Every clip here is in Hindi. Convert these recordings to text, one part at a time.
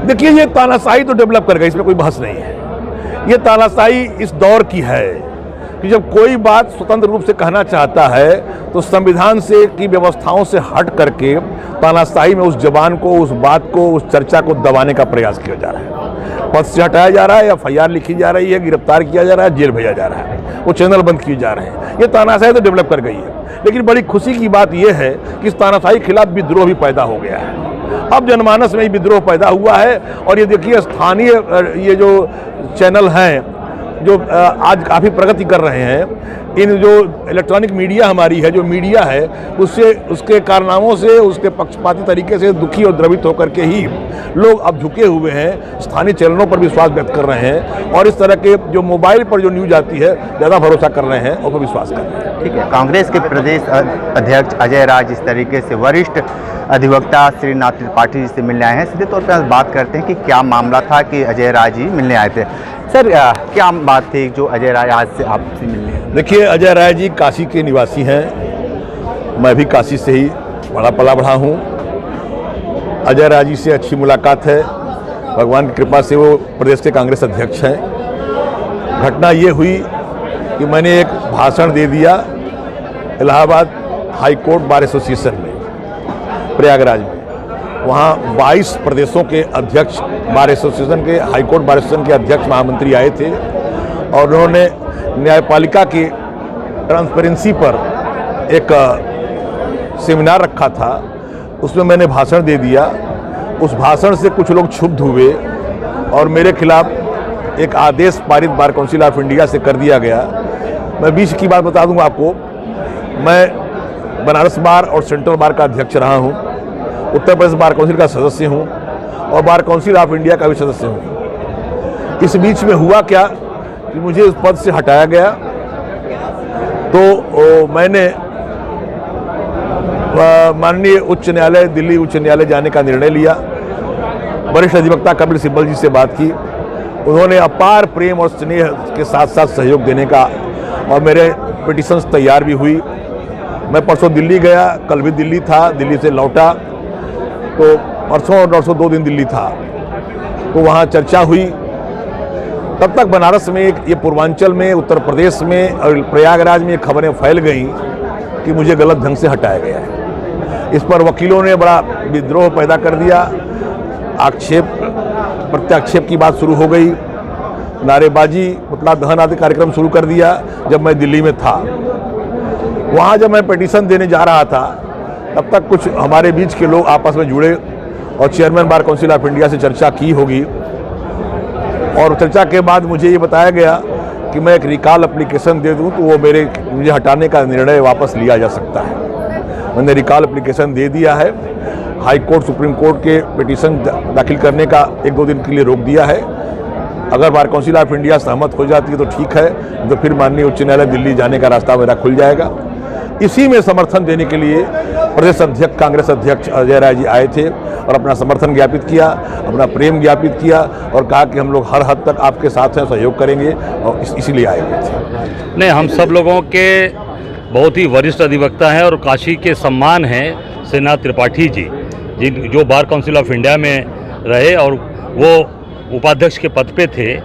देखिए, ये तानाशाही तो डेवलप कर गई, इसमें कोई बहस नहीं है। ये तानाशाही इस दौर की है कि जब कोई बात स्वतंत्र रूप से कहना चाहता है तो संविधान से की व्यवस्थाओं से हट करके तानाशाही में उस जबान को, उस बात को, उस चर्चा को दबाने का प्रयास किया जा रहा है। पद से हटाया जा रहा है, FIR लिखी जा रही है, गिरफ्तार किया जा रहा है, जेल भेजा जा रहा है, वो चैनल बंद किए जा रहे हैं। ये तानाशाही तो डेवलप कर गई है। लेकिन बड़ी खुशी की बात यह है कि इस तानाशाही के खिलाफ विद्रोह भी पैदा हो गया है। अब जनमानस में विद्रोह पैदा हुआ है। और ये देखिए, स्थानीय ये जो चैनल हैं जो आज काफ़ी प्रगति कर रहे हैं, इन जो इलेक्ट्रॉनिक मीडिया हमारी है, जो मीडिया है, उससे, उसके कारनामों से, उसके पक्षपाती तरीके से दुखी और द्रवित होकर के ही लोग अब झुके हुए हैं, स्थानीय चैनलों पर विश्वास व्यक्त कर रहे हैं और इस तरह के जो मोबाइल पर जो न्यूज आती है ज़्यादा भरोसा कर रहे हैं और वो विश्वास कर रहे हैं। ठीक है, कांग्रेस के प्रदेश अध्यक्ष अजय राय जिस तरीके से वरिष्ठ अधिवक्ता श्रीनाथ त्रिपाठी जी से मिलने आए हैं, सीधे तौर पर बात करते हैं कि क्या मामला था कि अजय राय जी मिलने आए थे। सर, क्या बात थी जो अजय राय आज से आपसे मिलने? देखिए, अजय राय जी काशी के निवासी हैं। मैं भी काशी से ही पला बढ़ा हूँ। अजय राय जी से अच्छी मुलाकात है। भगवान की कृपा से वो प्रदेश के कांग्रेस अध्यक्ष हैं। घटना ये हुई कि मैंने एक भाषण दे दिया Allahabad high court bar association में, प्रयागराज में। वहाँ 22 प्रदेशों के अध्यक्ष, बार एसोसिएशन के, हाई कोर्ट बार एसोसिएशन के अध्यक्ष, महामंत्री आए थे और उन्होंने न्यायपालिका की ट्रांसपेरेंसी पर एक सेमिनार रखा था। उसमें मैंने भाषण दे दिया। उस भाषण से कुछ लोग क्षुब्ध हुए और मेरे खिलाफ एक आदेश पारित बार काउंसिल ऑफ इंडिया से कर दिया गया। मैं बीच की बात बता दूंगा आपको। मैं बनारस बार और सेंट्रल बार का अध्यक्ष रहा हूँ, उत्तर प्रदेश बार काउंसिल का सदस्य हूँ और बार काउंसिल ऑफ इंडिया का भी सदस्य हूँ। इस बीच में हुआ क्या कि मुझे उस पद से हटाया गया। तो मैंने माननीय उच्च न्यायालय, दिल्ली उच्च न्यायालय जाने का निर्णय लिया। वरिष्ठ अधिवक्ता कपिल सिब्बल जी से बात की। उन्होंने अपार प्रेम और स्नेह के साथ साथ सहयोग देने का, और मेरे पिटीशंस तैयार भी हुई। मैं परसों दिल्ली गया, कल भी दिल्ली था, दिल्ली से लौटा तो परसों और 2 दिन दिल्ली था, तो वहाँ चर्चा हुई। तब तक बनारस में, ये पूर्वांचल में, उत्तर प्रदेश में और प्रयागराज में खबरें फैल गईं कि मुझे गलत ढंग से हटाया गया है। इस पर वकीलों ने बड़ा विद्रोह पैदा कर दिया। आक्षेप प्रत्याक्षेप की बात शुरू हो गई। नारेबाजी, पुतला दहन आदि कार्यक्रम शुरू कर दिया जब मैं दिल्ली में था। वहाँ जब मैं पिटीशन देने जा रहा था तब तक कुछ हमारे बीच के लोग आपस में जुड़े और chairman bar council of India से चर्चा की होगी। और चर्चा के बाद मुझे ये बताया गया कि मैं एक रिकॉल एप्लीकेशन दे दूं तो वो मुझे हटाने का निर्णय वापस लिया जा सकता है। मैंने रिकॉल एप्लीकेशन दे दिया है। हाई कोर्ट, सुप्रीम कोर्ट के पिटीशन दाखिल करने का 1-2 दिन के लिए रोक दिया है। अगर बार काउंसिल ऑफ इंडिया सहमत हो जाती है तो ठीक है, तो फिर माननीय उच्च न्यायालय दिल्ली जाने का रास्ता मेरा खुल जाएगा। इसी में समर्थन देने के लिए प्रदेश अध्यक्ष, कांग्रेस अध्यक्ष अजय राय जी आए थे और अपना समर्थन ज्ञापित किया, अपना प्रेम ज्ञापित किया और कहा कि हम लोग हर हद तक आपके साथ हैं, सहयोग करेंगे, और इसीलिए आए हुए थे। नहीं, हम सब लोगों के बहुत ही वरिष्ठ अधिवक्ता हैं और काशी के सम्मान हैं श्रीनाथ त्रिपाठी जी, जो बार काउंसिल ऑफ इंडिया में रहे और वो उपाध्यक्ष के पद पे थे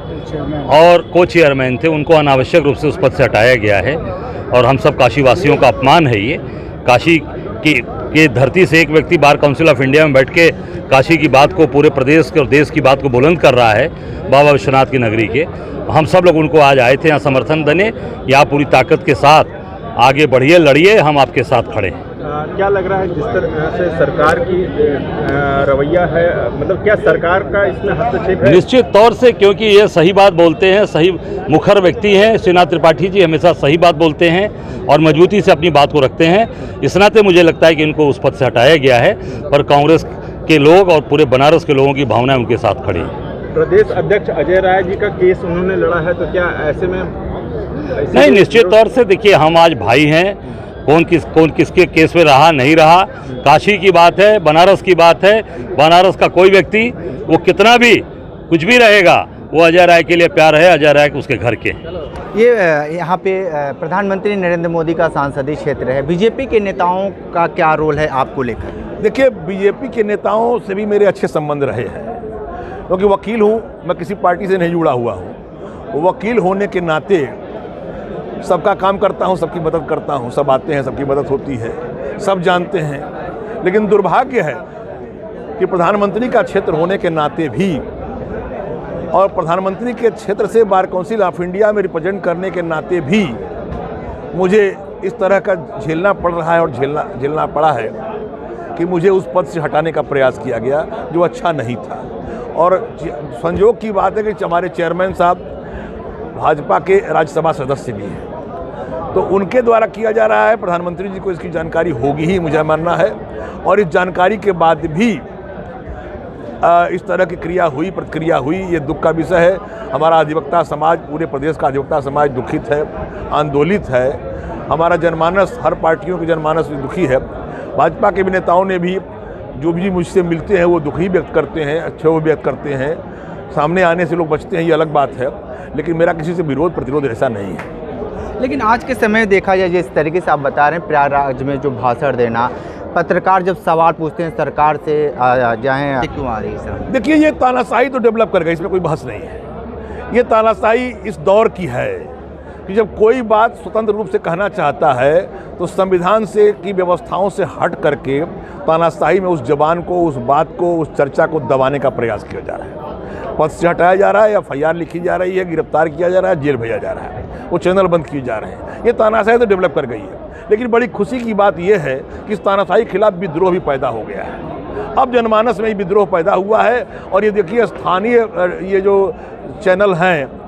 और को चेयरमैन थे। उनको अनावश्यक रूप से उस पद से हटाया गया है और हम सब काशी वासियों का अपमान है। ये काशी की धरती से एक व्यक्ति बार काउंसिल ऑफ इंडिया में बैठ के काशी की बात को, पूरे प्रदेश के और देश की बात को बुलंद कर रहा है, बाबा विश्वनाथ की नगरी के। हम सब लोग उनको आज आए थे यहाँ समर्थन देने। या पूरी ताकत के साथ आगे बढ़िए, लड़िए, हम आपके साथ खड़े हैं। क्या लग रहा है जिस तरह से सरकार की रवैया है, मतलब क्या सरकार का इसमें हस्तक्षेप है? निश्चित तौर से, क्योंकि ये सही बात बोलते हैं, सही मुखर व्यक्ति हैं। श्रीनाथ त्रिपाठी जी हमेशा सही बात बोलते हैं और मजबूती से अपनी बात को रखते हैं। इस नाते मुझे लगता है कि इनको उस पद से हटाया गया है, पर कांग्रेस के लोग और पूरे बनारस के लोगों की भावनाएं उनके साथ खड़ी हैं। प्रदेश अध्यक्ष अजय राय जी का केस उन्होंने लड़ा है, तो क्या ऐसे में नहीं, निश्चित तौर से देखिए, हम आज भाई हैं। कौन किसके केस में रहा नहीं रहा, काशी की बात है, बनारस की बात है। बनारस का कोई व्यक्ति, वो कितना भी कुछ भी रहेगा, वो अजय राय के लिए प्यार है, अजय राय उसके घर के। ये यहाँ पे प्रधानमंत्री नरेंद्र मोदी का सांसदीय क्षेत्र है। बीजेपी के नेताओं का क्या रोल है आपको लेकर? देखिए, बीजेपी के नेताओं से भी मेरे अच्छे संबंध रहे हैं। क्योंकि वकील हूँ, मैं किसी पार्टी से नहीं जुड़ा हुआ हूँ। वकील होने के नाते सबका काम करता हूँ, सबकी मदद करता हूँ, सब आते हैं, सबकी मदद होती है, सब जानते हैं। लेकिन दुर्भाग्य है कि प्रधानमंत्री का क्षेत्र होने के नाते भी और प्रधानमंत्री के क्षेत्र से बार काउंसिल ऑफ इंडिया में रिप्रेजेंट करने के नाते भी मुझे इस तरह का झेलना पड़ रहा है और झेलना पड़ा है कि मुझे उस पद से हटाने का प्रयास किया गया, जो अच्छा नहीं था। और संयोग की बात है कि हमारे चेयरमैन साहब भाजपा के राज्यसभा सदस्य भी हैं, तो उनके द्वारा किया जा रहा है। प्रधानमंत्री जी को इसकी जानकारी होगी ही, मुझे मानना है। और इस जानकारी के बाद भी इस तरह की प्रतिक्रिया हुई, ये दुख का विषय है। हमारा अधिवक्ता समाज, पूरे प्रदेश का अधिवक्ता समाज दुखित है, आंदोलित है। हमारा जनमानस, हर पार्टियों की जनमानस दुखी है। भाजपा के भी नेताओं ने भी, जो भी मुझसे मिलते हैं, वो दुख ही व्यक्त करते हैं, अच्छे वो व्यक्त करते हैं। सामने आने से लोग बचते हैं, ये अलग बात है, लेकिन मेरा किसी से विरोध प्रतिरोध ऐसा नहीं है। लेकिन आज के समय देखा जाए, जिस तरीके से आप बता रहे हैं, प्रयागराज में जो भाषण देना, पत्रकार जब सवाल पूछते हैं सरकार से जाएं, क्यों आ रही है? देखिए, ये तानाशाही तो डेवलप कर गई, इसमें कोई बहस नहीं है। ये तानाशाही इस दौर की है कि जब कोई बात स्वतंत्र रूप से कहना चाहता है तो संविधान से की व्यवस्थाओं से हट करके तानाशाही में उस जबान को, उस बात को, उस चर्चा को दबाने का प्रयास किया जा रहा है। पद से हटाया जा रहा है, FIR लिखी जा रही है, गिरफ्तार किया जा रहा है, जेल भेजा जा रहा है, वो चैनल बंद किए जा रहे हैं। ये तानाशाही तो डेवलप कर गई है। लेकिन बड़ी खुशी की बात यह है कि इस तानाशाही के खिलाफ विद्रोह भी पैदा हो गया है। अब जनमानस में ही विद्रोह पैदा हुआ है। और ये देखिए, स्थानीय ये जो चैनल हैं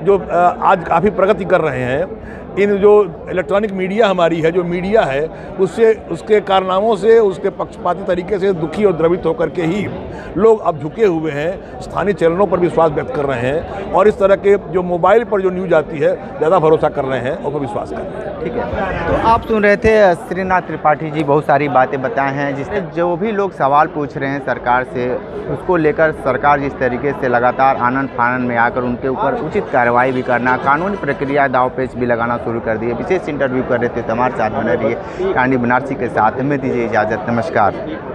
जो आज काफ़ी प्रगति कर रहे हैं, इन जो इलेक्ट्रॉनिक मीडिया हमारी है, जो मीडिया है, उससे, उसके कारनामों से, उसके पक्षपाती तरीके से दुखी और द्रवित होकर के ही लोग अब झुके हुए हैं, स्थानीय चैनलों पर विश्वास व्यक्त कर रहे हैं और इस तरह के जो मोबाइल पर जो न्यूज़ आती है ज़्यादा भरोसा कर रहे हैं और पर विश्वास कर रहे हैं। ठीक है, तो आप सुन रहे थे श्रीनाथ त्रिपाठी जी बहुत सारी बातें बताए हैं, जिसमें जो भी लोग सवाल पूछ रहे हैं सरकार से, उसको लेकर सरकार जिस तरीके से लगातार आनन फानन में आकर उनके ऊपर उचित कार्रवाई भी करना, कानूनी प्रक्रिया दावपेच भी लगाना शुरू कर दिए। विशेष इंटरव्यू कर रहे थे, हमारे साथ बने रहिए। कांडी बनारसी के साथ में दीजिए इजाज़त, नमस्कार।